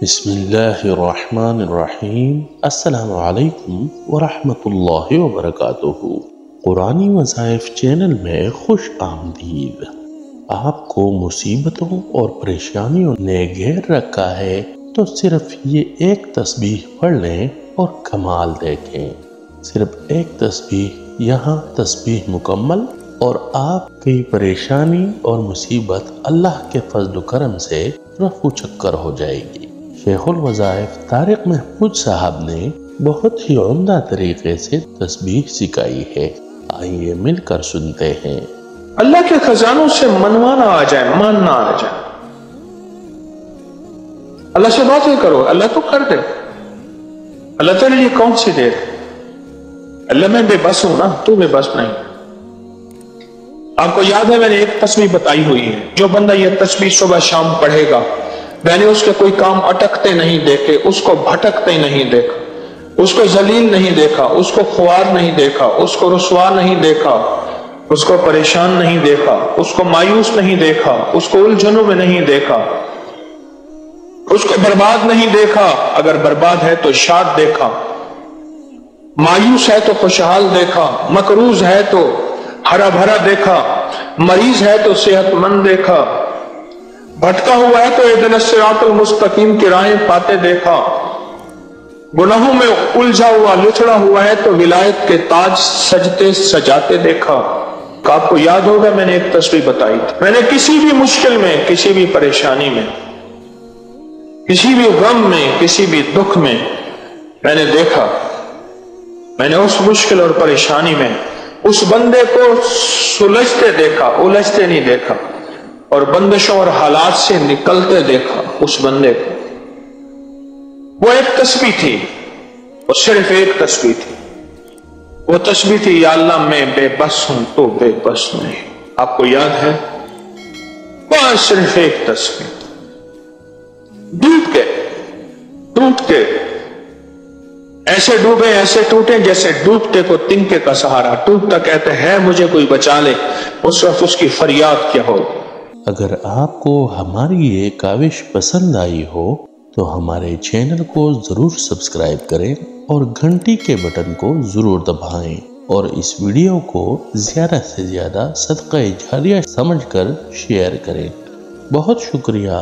بسم اللہ الرحمن الرحیم۔ السلام علیکم ورحمۃ اللہ وبرکاتہ۔ قرآنی وظائف چینل میں خوش آمدید۔ آپ کو مصیبتوں اور پریشانیوں نے گھیر رکھا ہے تو صرف یہ ایک تسبیح پڑھ لیں اور کمال دیکھیں۔ صرف ایک تسبیح، یہاں تسبیح مکمل اور آپ کی پریشانی اور مصیبت اللہ کے فضل و کرم سے رفع چکر ہو جائے گی۔ شیخ الوظائف طارق محمود صاحب نے بہت ہی عمدہ طریقے سے تسبیح سکھائی ہے، آئیے مل کر سنتے ہیں۔ اللہ کے خزانوں سے منوانا آ جائے، ماننا آ جائے۔ اللہ سے باتیں کرو، اللہ تو کر دے۔ اللہ تیرے لیے کون سی دے؟ اللہ میں بے بس ہوں نا، تو بے بس نہیں۔ آپ کو یاد ہے میں نے ایک تسبیح بتائی ہوئی ہے، جو بندہ یہ تسبیح صبح شام پڑھے گا، میں نے اس کے کوئی کام اٹکتے نہیں دیکھے، اس کو بھٹکتے نہیں دیکھا، اس کو ذلیل نہیں دیکھا، اس کو خوار نہیں دیکھا، اس کو رسوا نہیں دیکھا، اس کو پریشان نہیں دیکھا، اس کو مایوس نہیں دیکھا، اس کو الجھنوں میں نہیں دیکھا، اس کو برباد نہیں دیکھا، اگر برباد ہے تو شاد دیکھا، مایوس ہے تو خوشحال دیکھا، مقروض ہے تو ہرا بھرا دیکھا، مریض ہے تو صحت مند دیکھا، بھٹکا ہوا ہے تو اہدنا الصراط المستقیم کی راہیں پاتے دیکھا، گناہوں میں الجھا ہوا لچڑا ہوا ہے تو ولایت کے تاج سجتے سجاتے دیکھا۔ آپ کو یاد ہوگا میں نے ایک تسبیح بتائی تھی، میں نے کسی بھی مشکل میں، کسی بھی پریشانی میں، کسی بھی غم میں، کسی بھی دکھ میں میں نے دیکھا، میں نے اس مشکل اور پریشانی میں اس بندے کو سلجھتے دیکھا، الجھتے نہیں دیکھا، اور بندشوں اور حالات سے نکلتے دیکھا اس بندے کو۔ وہ ایک تسبیح تھی، وہ صرف ایک تسبیح تھی، وہ تسبیح تھی یا اللہ میں بے بس ہوں تو بے بس نہیں۔ آپ کو یاد ہے؟ بس صرف ایک تسبیح، ٹوٹ کے ایسے ڈوبے ایسے ٹوٹے جیسے ڈوبتے کو تنکے کا سہارا، ٹوٹتا کہتے ہیں مجھے کوئی بچا لے، اس وقت اس کی فریاد کیا ہو۔ اگر آپ کو ہماری یہ کاوش پسند آئی ہو تو ہمارے چینل کو ضرور سبسکرائب کریں اور گھنٹی کے بٹن کو ضرور دبائیں، اور اس ویڈیو کو زیادہ سے زیادہ صدقہ جاریہ سمجھ کر شیئر کریں۔ بہت شکریہ۔